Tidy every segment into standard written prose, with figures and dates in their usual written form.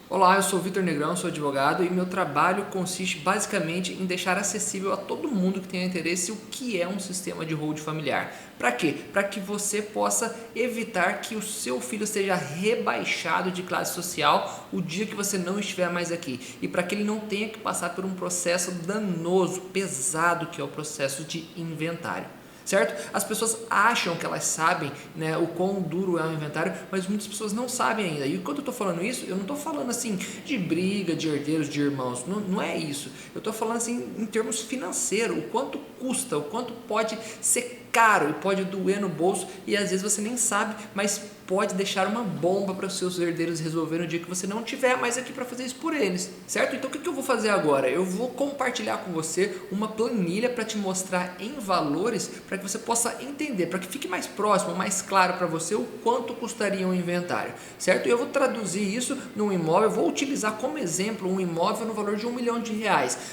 Olá, eu sou o Vitor Negrão, sou advogado e meu trabalho consiste basicamente em deixar acessível a todo mundo que tenha interesse o que é um sistema de hold familiar. Para quê? Para que você possa evitar que o seu filho seja rebaixado de classe social o dia que você não estiver mais aqui e para que ele não tenha que passar por um processo danoso, pesado, que é o processo de inventário. Certo? As pessoas acham que elas sabem, né, o quão duro é o inventário, mas muitas pessoas não sabem ainda. E quando eu estou falando isso, eu não estou falando assim de briga, de herdeiros, de irmãos. Não, não é isso. Eu estou falando assim em termos financeiros, o quanto custa, o quanto pode ser caro e pode doer no bolso e às vezes você nem sabe, mas pode deixar uma bomba para os seus herdeiros resolverem no dia que você não tiver mais aqui para fazer isso por eles, certo? Então o que eu vou fazer agora? Eu vou compartilhar com você uma planilha para te mostrar em valores para que você possa entender, para que fique mais próximo, mais claro para você o quanto custaria um inventário, certo? E eu vou traduzir isso num imóvel, vou utilizar como exemplo um imóvel no valor de R$ 1 milhão,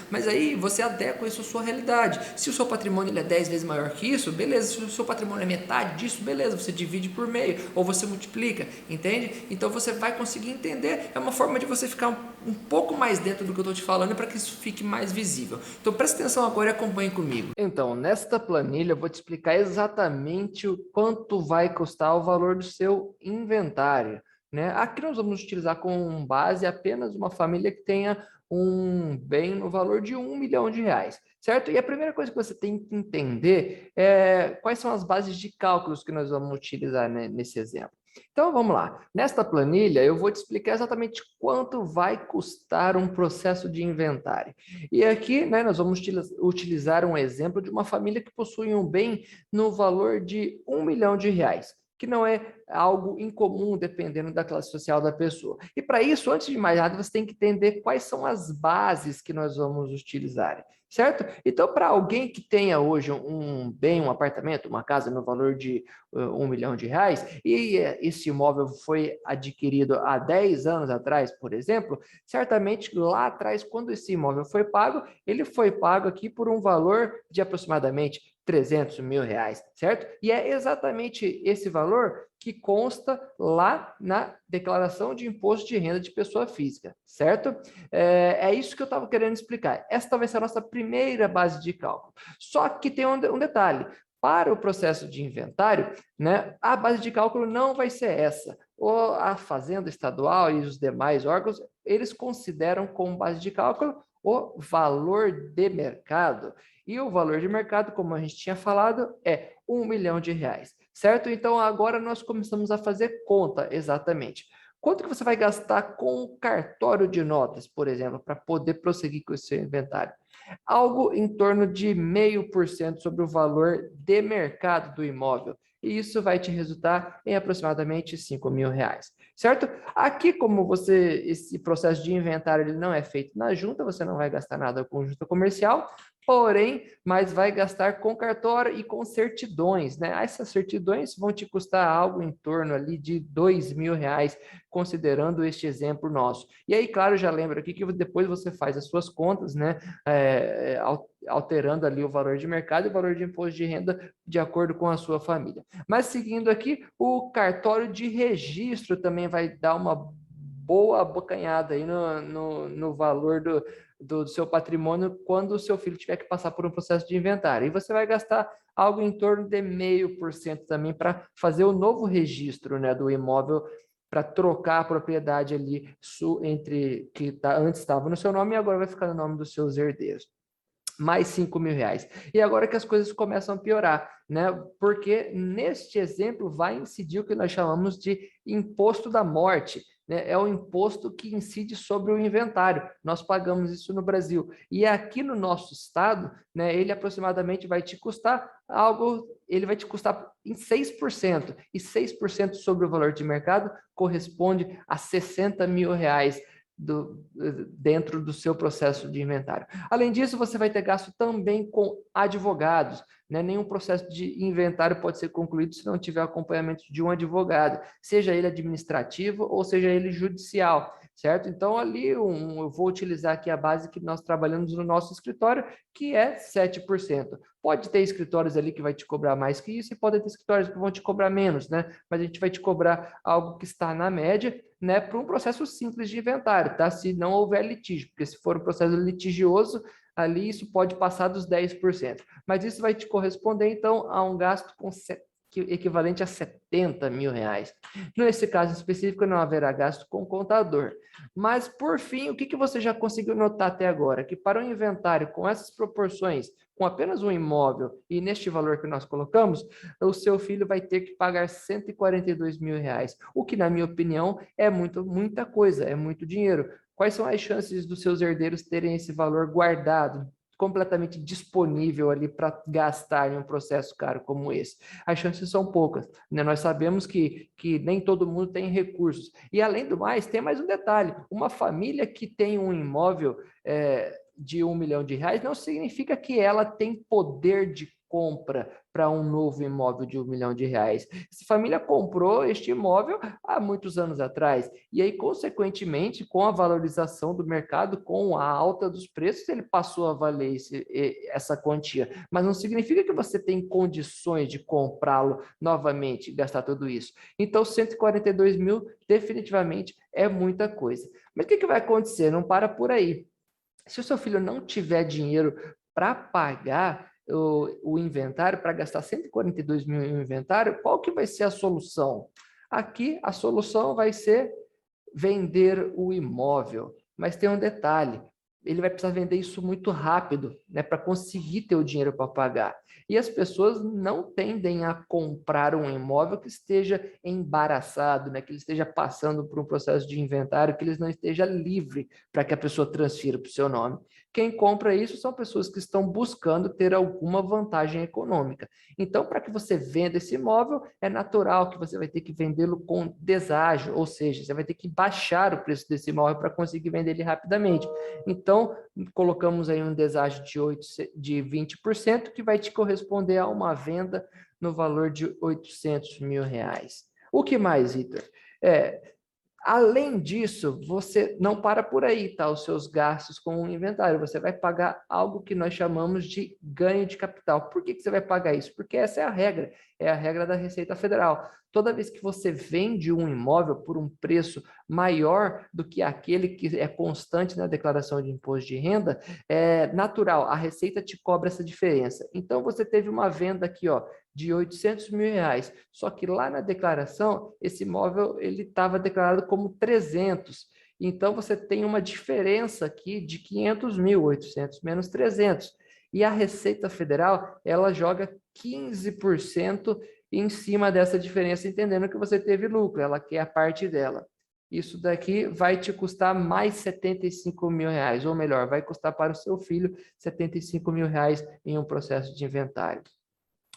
mas aí você adequa isso à sua realidade. Se o seu patrimônio ele é 10 vezes maior que isso, beleza. Se o seu patrimônio é metade disso, beleza, você divide por meio ou você multiplica, entende? Então você vai conseguir entender, é uma forma de você ficar um pouco mais dentro do que eu estou te falando para que isso fique mais visível. Então preste atenção agora e acompanhe comigo. Então, nesta planilha eu vou te explicar exatamente o quanto vai custar o valor do seu inventário, né? Aqui nós vamos utilizar como base apenas uma família que tenha um bem no valor de R$ 1 milhão, certo? E a primeira coisa que você tem que entender é quais são as bases de cálculos que nós vamos utilizar, né, nesse exemplo. Então vamos lá. Nesta planilha eu vou te explicar exatamente quanto vai custar um processo de inventário. E aqui, né, nós vamos utilizar um exemplo de uma família que possui um bem no valor de R$ 1 milhão, que não é algo incomum dependendo da classe social da pessoa. E para isso, antes de mais nada, você tem que entender quais são as bases que nós vamos utilizar, certo? Então, para alguém que tenha hoje um bem, um apartamento, uma casa no valor de R$ 1 milhão, e esse imóvel foi adquirido há 10 anos atrás, por exemplo, certamente lá atrás, quando esse imóvel foi pago, ele foi pago aqui por um valor de aproximadamente R$ 300 mil, certo? E é exatamente esse valor que consta lá na declaração de imposto de renda de pessoa física, certo? É isso que eu estava querendo explicar. Esta vai ser a nossa primeira base de cálculo. Só que tem um detalhe. Para o processo de inventário, né, a base de cálculo não vai ser essa. A Fazenda Estadual e os demais órgãos, eles consideram como base de cálculo o valor de mercado. E o valor de mercado, como a gente tinha falado, é R$ 1 milhão, certo? Então agora nós começamos a fazer conta exatamente. Quanto que você vai gastar com o cartório de notas, por exemplo, para poder prosseguir com o seu inventário? Algo em torno de 0,5% sobre o valor de mercado do imóvel. E isso vai te resultar em aproximadamente R$ 5 mil, certo? Aqui, como esse processo de inventário ele não é feito na junta, você não vai gastar nada com junta comercial, porém, mas vai gastar com cartório e com certidões, né? Essas certidões vão te custar algo em torno ali de R$ 2 mil, considerando este exemplo nosso. E aí, claro, já lembro aqui que depois você faz as suas contas, né? Alterando ali o valor de mercado e o valor de imposto de renda de acordo com a sua família. Mas seguindo aqui, o cartório de registro também vai dar uma boa abocanhada aí no valor do seu patrimônio quando o seu filho tiver que passar por um processo de inventário. E você vai gastar algo em torno de 0,5% também para fazer o novo registro, né, do imóvel, para trocar a propriedade ali entre que antes estava no seu nome e agora vai ficar no nome dos seus herdeiros. Mais R$ 5 mil. E agora que as coisas começam a piorar, né? Porque neste exemplo vai incidir o que nós chamamos de imposto da morte, né? É o imposto que incide sobre o inventário. Nós pagamos isso no Brasil. E aqui no nosso estado, né, ele aproximadamente vai te custar algo, ele vai te custar em 6%. E 6% sobre o valor de mercado corresponde a R$ 60 mil dentro do seu processo de inventário. Além disso, você vai ter gasto também com advogados, né? Nenhum processo de inventário pode ser concluído se não tiver acompanhamento de um advogado, seja ele administrativo ou seja ele judicial, certo? Então, ali eu vou utilizar aqui a base que nós trabalhamos no nosso escritório, que é 7%. Pode ter escritórios ali que vai te cobrar mais que isso e pode ter escritórios que vão te cobrar menos, né? Mas a gente vai te cobrar algo que está na média, né, para um processo simples de inventário, tá? Se não houver litígio, porque se for um processo litigioso, ali isso pode passar dos 10%. Mas isso vai te corresponder, então, a um gasto equivalente a R$ 70.000. Nesse caso específico, não haverá gasto com contador. Mas, por fim, o que você já conseguiu notar até agora? Que para um inventário com essas proporções, com apenas um imóvel e neste valor que nós colocamos, o seu filho vai ter que pagar R$ 142.000, o que, na minha opinião, é muita coisa, é muito dinheiro. Quais são as chances dos seus herdeiros terem esse valor guardado, completamente disponível ali para gastar em um processo caro como esse? As chances são poucas, né? Nós sabemos que nem todo mundo tem recursos. E, além do mais, tem mais um detalhe: uma família que tem um imóvel de R$ 1 milhão não significa que ela tem poder de compra para um novo imóvel de R$ 1 milhão. Essa família comprou este imóvel há muitos anos atrás, e aí, consequentemente, com a valorização do mercado, com a alta dos preços, ele passou a valer essa quantia. Mas não significa que você tem condições de comprá-lo novamente e gastar tudo isso. Então, 142 mil definitivamente é muita coisa. Mas o que vai acontecer? Não para por aí. Se o seu filho não tiver dinheiro para pagar o inventário, para gastar 142 mil em inventário, qual que vai ser a solução? Aqui, a solução vai ser vender o imóvel. Mas tem um detalhe: ele vai precisar vender isso muito rápido, né, para conseguir ter o dinheiro para pagar. E as pessoas não tendem a comprar um imóvel que esteja embaraçado, né, que ele esteja passando por um processo de inventário, que ele não esteja livre para que a pessoa transfira para o seu nome. Quem compra isso são pessoas que estão buscando ter alguma vantagem econômica. Então, para que você venda esse imóvel, é natural que você vai ter que vendê-lo com deságio, ou seja, você vai ter que baixar o preço desse imóvel para conseguir vender ele rapidamente. Então, colocamos aí um deságio de 20%, que vai te corresponder a uma venda no valor de R$ 800.000. O que mais, Vitor? Além disso, você não para por aí, tá? Os seus gastos com o inventário. Você vai pagar algo que nós chamamos de ganho de capital. Por que você vai pagar isso? Porque essa é a regra da Receita Federal. Toda vez que você vende um imóvel por um preço maior do que aquele que é constante na declaração de imposto de renda, é natural, a Receita te cobra essa diferença. Então, você teve uma venda aqui, ó, de R$ 800.000, só que lá na declaração, esse imóvel ele estava declarado como 300. Então, você tem uma diferença aqui de 500 mil, 800 menos 300. E a Receita Federal, ela joga 15% em cima dessa diferença, entendendo que você teve lucro, ela quer a parte dela. Isso daqui vai te custar mais R$ 75.000, ou melhor, vai custar para o seu filho R$ 75.000 em um processo de inventário.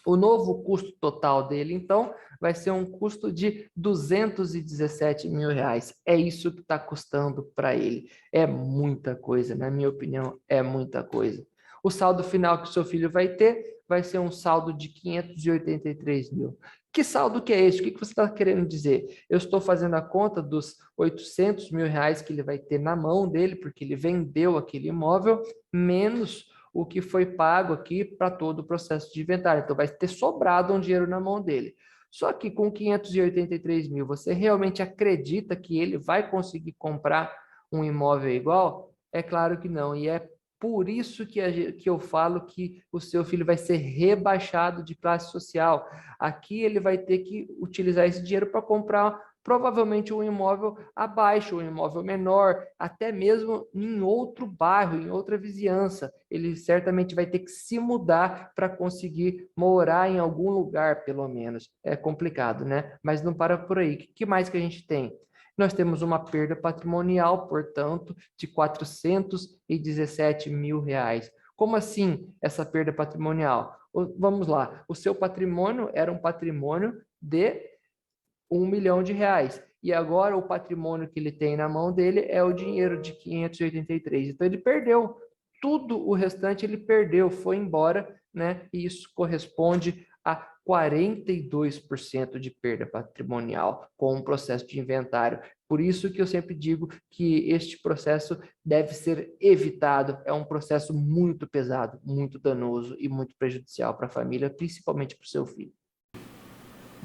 O novo custo total dele, então, vai ser um custo de R$ 217.000. É isso que está custando para ele. É muita coisa, na minha opinião, é muita coisa. O saldo final que o seu filho vai ter vai ser um saldo de 583 mil. Que saldo que é esse? O que você está querendo dizer? Eu estou fazendo a conta dos R$ 800.000 que ele vai ter na mão dele, porque ele vendeu aquele imóvel, menos o que foi pago aqui para todo o processo de inventário. Então, vai ter sobrado um dinheiro na mão dele. Só que com 583 mil, você realmente acredita que ele vai conseguir comprar um imóvel igual? É claro que não. E é por isso que eu falo que o seu filho vai ser rebaixado de classe social. Aqui ele vai ter que utilizar esse dinheiro para comprar provavelmente um imóvel abaixo, um imóvel menor, até mesmo em outro bairro, em outra vizinhança. Ele certamente vai ter que se mudar para conseguir morar em algum lugar, pelo menos. É complicado, né? Mas não para por aí. O que mais que a gente tem? Nós temos uma perda patrimonial, portanto, de R$ 417.000. Como assim essa perda patrimonial? Vamos lá, o seu patrimônio era um patrimônio de R$ 1 milhão. E agora o patrimônio que ele tem na mão dele é o dinheiro de 583. Então ele perdeu. Tudo o restante ele perdeu, foi embora, né? E isso corresponde a 42% de perda patrimonial com o processo de inventário. Por isso que eu sempre digo que este processo deve ser evitado. É um processo muito pesado, muito danoso e muito prejudicial para a família, principalmente para o seu filho.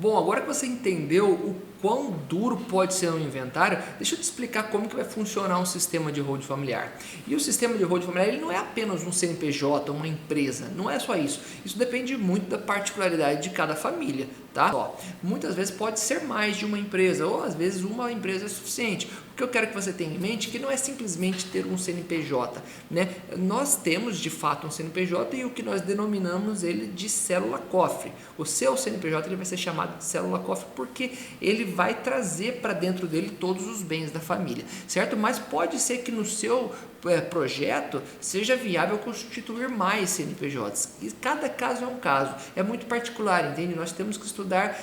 Bom, agora que você entendeu o quão duro pode ser um inventário, deixa eu te explicar como que vai funcionar um sistema de holding familiar. E o sistema de holding familiar, ele não é apenas um CNPJ, uma empresa, não é só isso. Isso depende muito da particularidade de cada família, tá? Ó, muitas vezes pode ser mais de uma empresa, ou às vezes uma empresa é suficiente. O que eu quero que você tenha em mente é que não é simplesmente ter um CNPJ, né? Nós temos de fato um CNPJ e o que nós denominamos ele de célula cofre. O seu CNPJ ele vai ser chamado de célula cofre porque ele vai trazer para dentro dele todos os bens da família, certo? Mas pode ser que no seu projeto seja viável constituir mais CNPJs. E cada caso é um caso, é muito particular, entende? Nós temos que estudar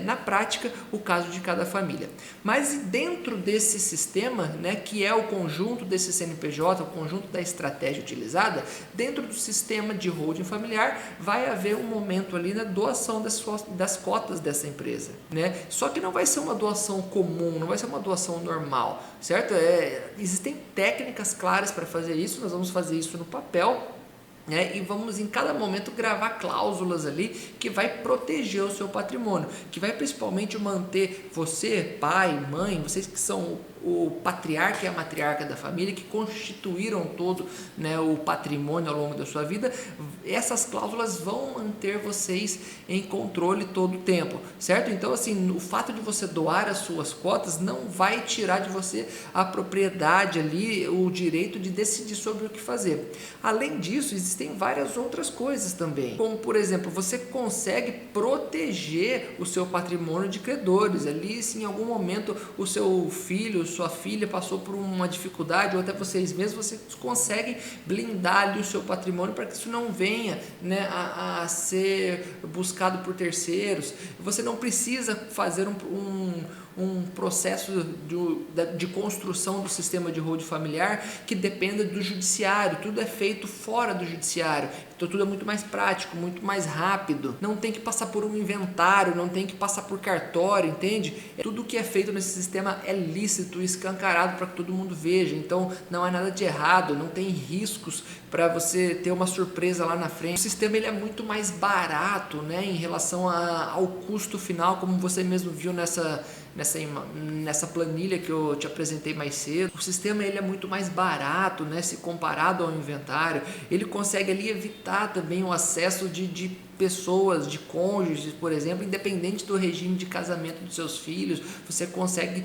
na prática o caso de cada família. Mas dentro desse sistema, né, que é o conjunto desse CNPJ, o conjunto da estratégia utilizada, dentro do sistema de holding familiar vai haver um momento ali na doação das cotas dessa empresa, né? Só que não vai ser uma doação comum, não vai ser uma doação normal, certo? Existem técnicas claras para fazer isso, nós vamos fazer isso no papel, né? E vamos em cada momento gravar cláusulas ali que vai proteger o seu patrimônio, que vai principalmente manter você, pai, mãe, vocês que são o patriarca e a matriarca da família, que constituíram todo, né, o patrimônio ao longo da sua vida. Essas cláusulas vão manter vocês em controle todo o tempo, certo? Então, assim, o fato de você doar as suas cotas não vai tirar de você a propriedade ali, o direito de decidir sobre o que fazer. Além disso, existem várias outras coisas também, como, por exemplo, você consegue proteger o seu patrimônio de credores. Ali, se em algum momento o seu filho, sua filha passou por uma dificuldade, ou até vocês mesmos, você consegue blindar ali o seu patrimônio para que isso não venha, né, a ser buscado por terceiros. Você não precisa fazer um processo de construção do sistema de holding familiar que dependa do judiciário. Tudo é feito fora do judiciário, então tudo é muito mais prático, muito mais rápido. Não tem que passar por um inventário, não tem que passar por cartório, entende? Tudo que é feito nesse sistema é lícito, escancarado para que todo mundo veja. Então não há nada de errado, não tem riscos para você ter uma surpresa lá na frente. O sistema ele é muito mais barato, né, em relação ao custo final, como você mesmo viu nessa planilha que eu te apresentei mais cedo. O sistema ele é muito mais barato, né, se comparado ao inventário. Ele consegue ali evitar também o acesso de pessoas, de cônjuges, por exemplo, independente do regime de casamento dos seus filhos. Você consegue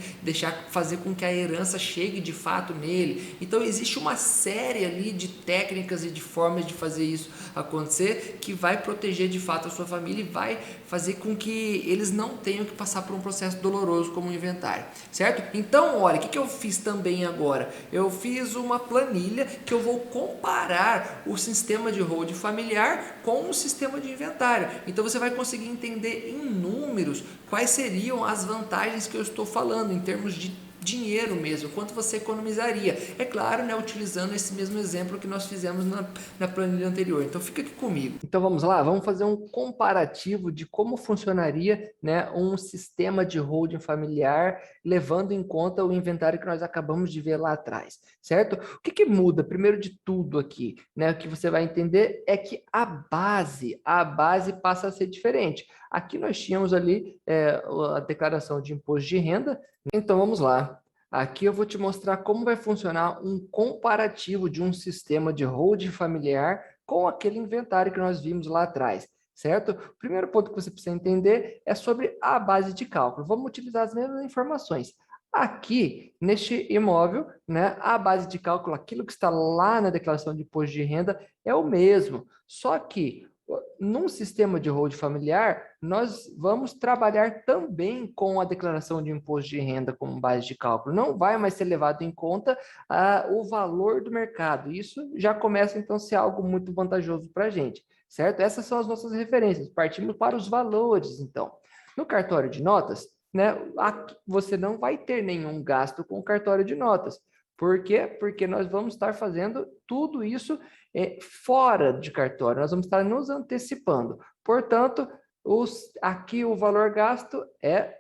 fazer com que a herança chegue de fato nele. Então existe uma série ali de técnicas e de formas de fazer isso acontecer que vai proteger de fato a sua família e vai fazer com que eles não tenham que passar por um processo doloroso como o inventário, certo? Então, olha, o que eu fiz também agora? Eu fiz uma planilha que eu vou comparar o sistema de holding familiar com o sistema de inventário. Então você vai conseguir entender em números quais seriam as vantagens que eu estou falando em termos de dinheiro mesmo, quanto você economizaria. É claro, né, utilizando esse mesmo exemplo que nós fizemos na planilha anterior. Então fica aqui comigo. Então vamos lá, vamos fazer um comparativo de como funcionaria, né, um sistema de holding familiar, levando em conta o inventário que nós acabamos de ver lá atrás, certo? O que muda, primeiro de tudo aqui, né, o que você vai entender é que a base passa a ser diferente. Aqui nós tínhamos ali a declaração de imposto de renda. Então vamos lá. Aqui eu vou te mostrar como vai funcionar um comparativo de um sistema de holding familiar com aquele inventário que nós vimos lá atrás, certo? O primeiro ponto que você precisa entender é sobre a base de cálculo. Vamos utilizar as mesmas informações. Aqui, neste imóvel, né, a base de cálculo, aquilo que está lá na declaração de imposto de renda, é o mesmo. Só que num sistema de holding familiar, nós vamos trabalhar também com a declaração de imposto de renda como base de cálculo. Não vai mais ser levado em conta o valor do mercado. Isso já começa, então, a ser algo muito vantajoso para a gente, certo? Essas são as nossas referências. Partimos para os valores, então. No cartório de notas, né, você não vai ter nenhum gasto com o cartório de notas. Por quê? Porque nós vamos estar fazendo tudo isso fora de cartório, nós vamos estar nos antecipando. Portanto, aqui o valor gasto é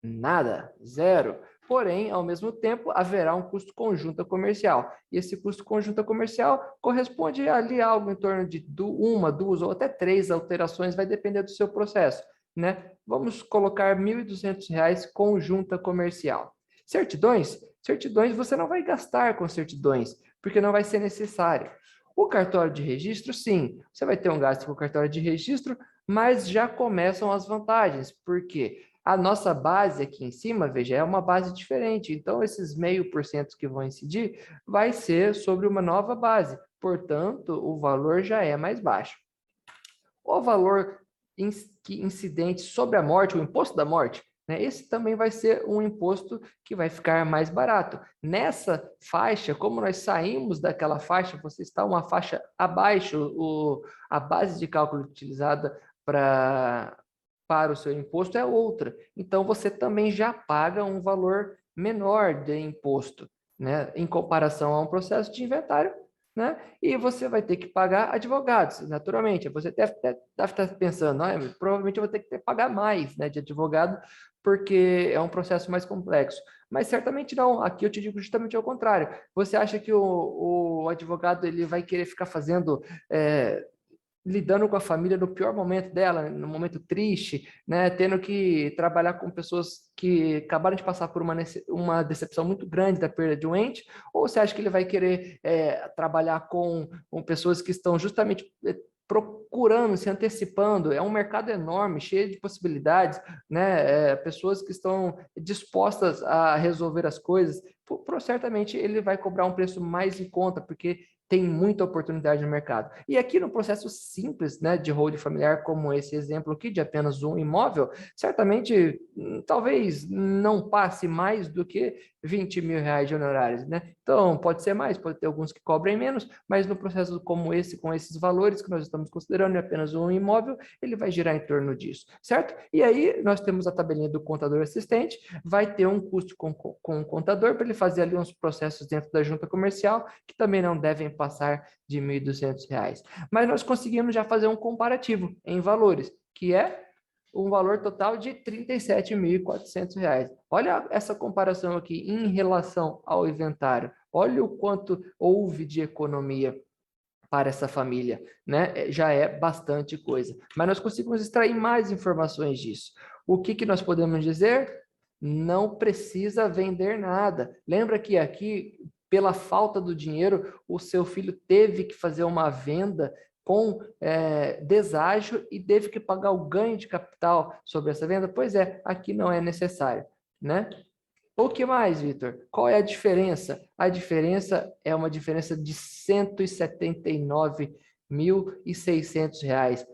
nada, zero. Porém, ao mesmo tempo, haverá um custo conjunta comercial. E esse custo conjunta comercial corresponde ali a algo em torno de uma, duas ou até três alterações, vai depender do seu processo. né? Vamos colocar R$ 1.200 com junta comercial. Certidões? Certidões você não vai gastar com certidões, porque não vai ser necessário. O cartório de registro, sim, você vai ter um gasto com o cartório de registro, mas já começam as vantagens, porque a nossa base aqui em cima, veja, é uma base diferente. Então, esses 0,5% que vão incidir vai ser sobre uma nova base. Portanto, o valor já é mais baixo. O valor incidente sobre a morte, o imposto da morte, né? Esse também vai ser um imposto que vai ficar mais barato. Nessa faixa, como nós saímos daquela faixa, você está uma faixa abaixo, a base de cálculo utilizada para o seu imposto é outra. Então, você também já paga um valor menor de imposto, né? Em comparação a um processo de inventário, né? E você vai ter que pagar advogados, naturalmente. Você deve estar pensando, provavelmente eu vou ter que pagar mais, né, de advogado, porque é um processo mais complexo. Mas certamente não. Aqui eu te digo justamente ao contrário. Você acha que o advogado ele vai querer ficar fazendo lidando com a família no pior momento dela, no momento triste, né, tendo que trabalhar com pessoas que acabaram de passar por uma decepção muito grande da perda de um ente, ou você acha que ele vai querer trabalhar com pessoas que estão justamente procurando, se antecipando? É um mercado enorme, cheio de possibilidades, né? Pessoas que estão dispostas a resolver as coisas. Certamente ele vai cobrar um preço mais em conta, porque tem muita oportunidade no mercado. E aqui no processo simples, né, de holding familiar, como esse exemplo aqui, de apenas um imóvel, certamente, talvez não passe mais do que R$ 20 mil de honorários, né? Então, pode ser mais, pode ter alguns que cobrem menos, mas no processo como esse, com esses valores que nós estamos considerando, é apenas um imóvel, ele vai girar em torno disso, certo? E aí, nós temos a tabelinha do contador assistente, vai ter um custo com o contador para ele fazer ali uns processos dentro da junta comercial, que também não devem passar de R$ 1.200. Mas nós conseguimos já fazer um comparativo em valores, que é um valor total de R$ 37.400. Olha essa comparação aqui em relação ao inventário. Olha o quanto houve de economia para essa família, né? Já é bastante coisa. Mas nós conseguimos extrair mais informações disso. O que nós podemos dizer? Não precisa vender nada. Lembra que aqui, pela falta do dinheiro, o seu filho teve que fazer uma venda com deságio e teve que pagar o ganho de capital sobre essa venda? Pois é, aqui não é necessário, né? O que mais, Vitor? Qual é a diferença? A diferença é uma diferença de R$ 179.600.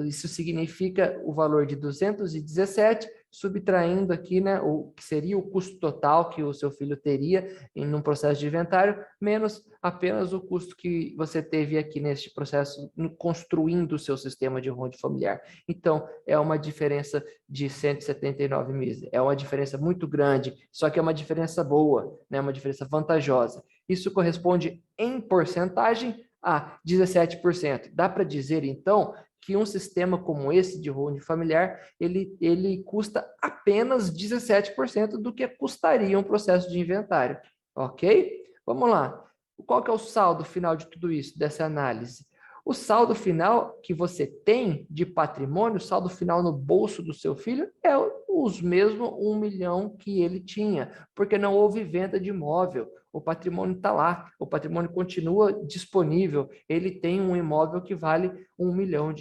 Isso significa o valor de 217, subtraindo aqui, né, o que seria o custo total que o seu filho teria em um processo de inventário, menos apenas o custo que você teve aqui neste processo, construindo o seu sistema de holding familiar. Então, é uma diferença de 179 mil. É uma diferença muito grande, só que é uma diferença boa, né? Uma diferença vantajosa. Isso corresponde em porcentagem a 17%. Dá para dizer, então, que um sistema como esse de holding familiar, ele custa apenas 17% do que custaria um processo de inventário, ok? Vamos lá. Qual que é o saldo final de tudo isso, dessa análise? O saldo final que você tem de patrimônio, o saldo final no bolso do seu filho, é os mesmos 1 milhão que ele tinha, porque não houve venda de imóvel. O patrimônio está lá, o patrimônio continua disponível, ele tem um imóvel que vale R$ 1 milhão,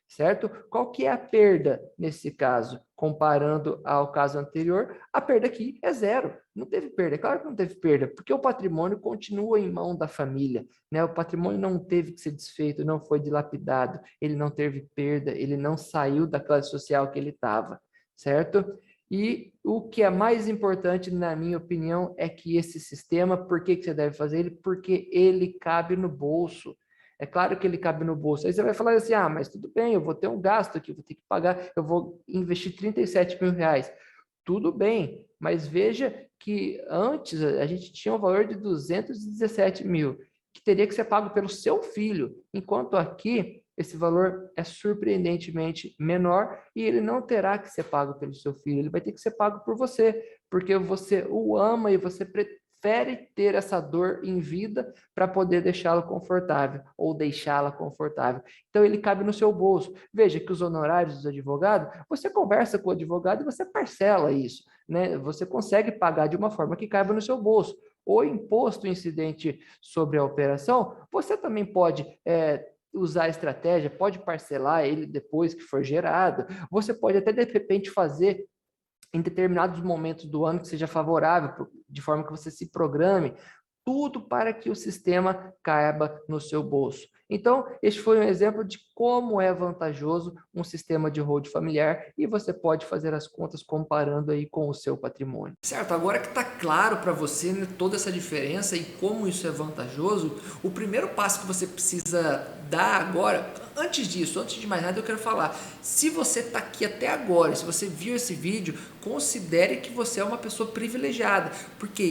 certo? Qual que é a perda nesse caso? Comparando ao caso anterior, a perda aqui é zero. Não teve perda, é claro que não teve perda, porque o patrimônio continua em mão da família, né? O patrimônio não teve que ser desfeito, não foi dilapidado, ele não teve perda, ele não saiu da classe social que ele estava, certo? E o que é mais importante, na minha opinião, é que esse sistema, por que você deve fazer ele? Porque ele cabe no bolso. É claro que ele cabe no bolso. Aí você vai falar assim, mas tudo bem, eu vou ter um gasto aqui, vou ter que pagar, eu vou investir R$ 37 mil. Tudo bem, mas veja que antes a gente tinha um valor de 217 mil, que teria que ser pago pelo seu filho, enquanto aqui esse valor é surpreendentemente menor e ele não terá que ser pago pelo seu filho, ele vai ter que ser pago por você, porque você o ama e você prefere ter essa dor em vida para poder deixá-lo confortável ou deixá-la confortável. Então, ele cabe no seu bolso. Veja que os honorários do advogado, você conversa com o advogado e você parcela isso, né? Você consegue pagar de uma forma que caiba no seu bolso. O imposto incidente sobre a operação, você também pode usar a estratégia, pode parcelar ele depois que for gerado. Você pode até, de repente, fazer em determinados momentos do ano que seja favorável, de forma que você se programe, tudo para que o sistema caiba no seu bolso. Então, este foi um exemplo de como é vantajoso um sistema de hold familiar e você pode fazer as contas comparando aí com o seu patrimônio. Certo, agora que está claro para você, né, toda essa diferença e como isso é vantajoso, o primeiro passo que você precisa dar agora, antes disso, antes de mais nada, eu quero falar, se você está aqui até agora, se você viu esse vídeo, considere que você é uma pessoa privilegiada, porque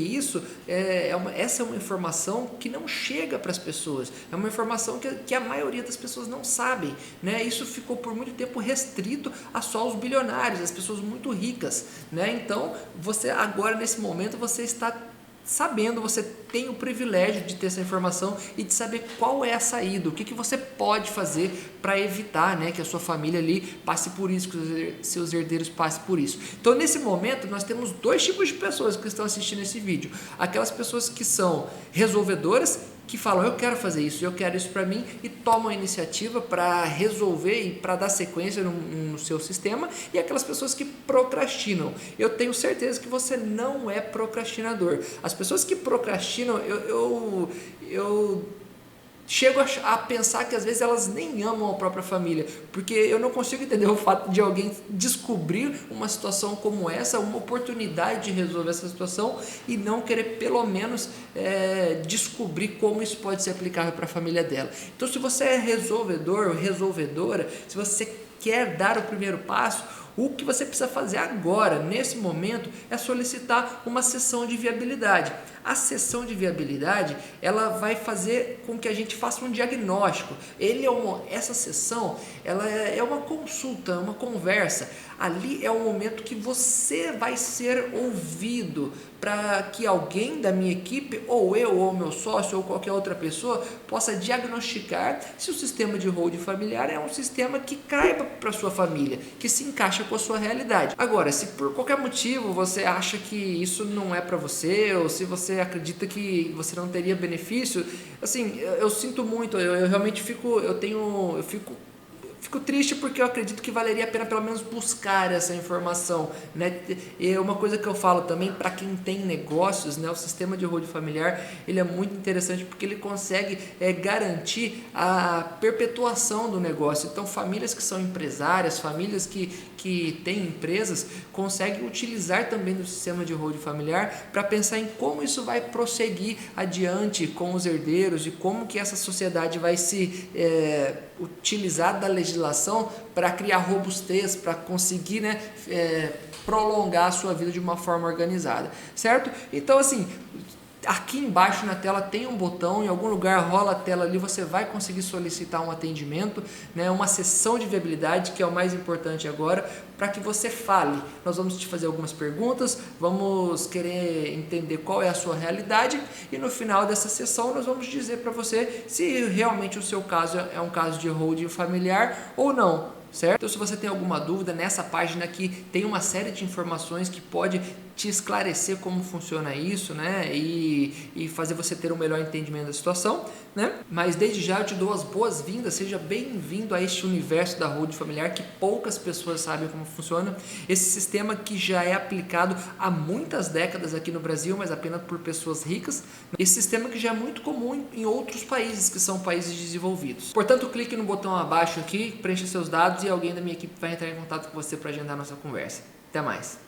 essa é uma informação que não chega para as pessoas, é uma informação que a maioria das pessoas não sabem, né? Isso ficou por muito tempo restrito a só os bilionários, as pessoas muito ricas, né? Então, você agora nesse momento você está sabendo, você tem o privilégio de ter essa informação e de saber qual é a saída, o que você pode fazer para evitar, né, que a sua família ali passe por isso, que os seus herdeiros passem por isso. Então, nesse momento, nós temos dois tipos de pessoas que estão assistindo esse vídeo. Aquelas pessoas que são resolvedoras, que falam, eu quero fazer isso, eu quero isso para mim, e tomam a iniciativa para resolver e para dar sequência no seu sistema, e aquelas pessoas que procrastinam. Eu tenho certeza que você não é procrastinador. As pessoas que procrastinam, eu chego a pensar que às vezes elas nem amam a própria família, porque eu não consigo entender o fato de alguém descobrir uma situação como essa, uma oportunidade de resolver essa situação e não querer pelo menos descobrir como isso pode ser aplicável para a família dela. Então, se você é resolvedor ou resolvedora, se você quer dar o primeiro passo, o que você precisa fazer agora, nesse momento, é solicitar uma sessão de viabilidade. A sessão de viabilidade, ela vai fazer com que a gente faça um diagnóstico. Essa sessão, ela é uma consulta, uma conversa. Ali é o momento que você vai ser ouvido para que alguém da minha equipe, ou eu, ou meu sócio, ou qualquer outra pessoa, possa diagnosticar se o sistema de hold familiar é um sistema que caiba para sua família, que se encaixa com a sua realidade. Agora, se por qualquer motivo você acha que isso não é para você, ou se você acredita que você não teria benefício, assim, eu sinto muito, eu realmente fico triste porque eu acredito que valeria a pena pelo menos buscar essa informação, né? E uma coisa que eu falo também para quem tem negócios, né? O sistema de hold familiar, ele é muito interessante porque ele consegue garantir a perpetuação do negócio. Então, famílias que são empresárias, famílias que têm empresas, conseguem utilizar também do sistema de hold familiar para pensar em como isso vai prosseguir adiante com os herdeiros e como que essa sociedade vai se utilizar da legislação para criar robustez, para conseguir, né, prolongar a sua vida de uma forma organizada, certo? Então, assim, aqui embaixo na tela tem um botão, em algum lugar rola a tela ali, você vai conseguir solicitar um atendimento, né, uma sessão de viabilidade, que é o mais importante agora, para que você fale. Nós vamos te fazer algumas perguntas, vamos querer entender qual é a sua realidade e no final dessa sessão nós vamos dizer para você se realmente o seu caso é um caso de holding familiar ou não. Certo? Então, se você tem alguma dúvida, nessa página aqui tem uma série de informações que pode te esclarecer como funciona isso, né? E fazer você ter um melhor entendimento da situação, né? Mas desde já eu te dou as boas-vindas, seja bem-vindo a este universo da holding familiar que poucas pessoas sabem como funciona. Esse sistema que já é aplicado há muitas décadas aqui no Brasil, mas apenas por pessoas ricas. Esse sistema que já é muito comum em outros países, que são países desenvolvidos. Portanto, clique no botão abaixo aqui, preencha seus dados e alguém da minha equipe vai entrar em contato com você para agendar a nossa conversa. Até mais!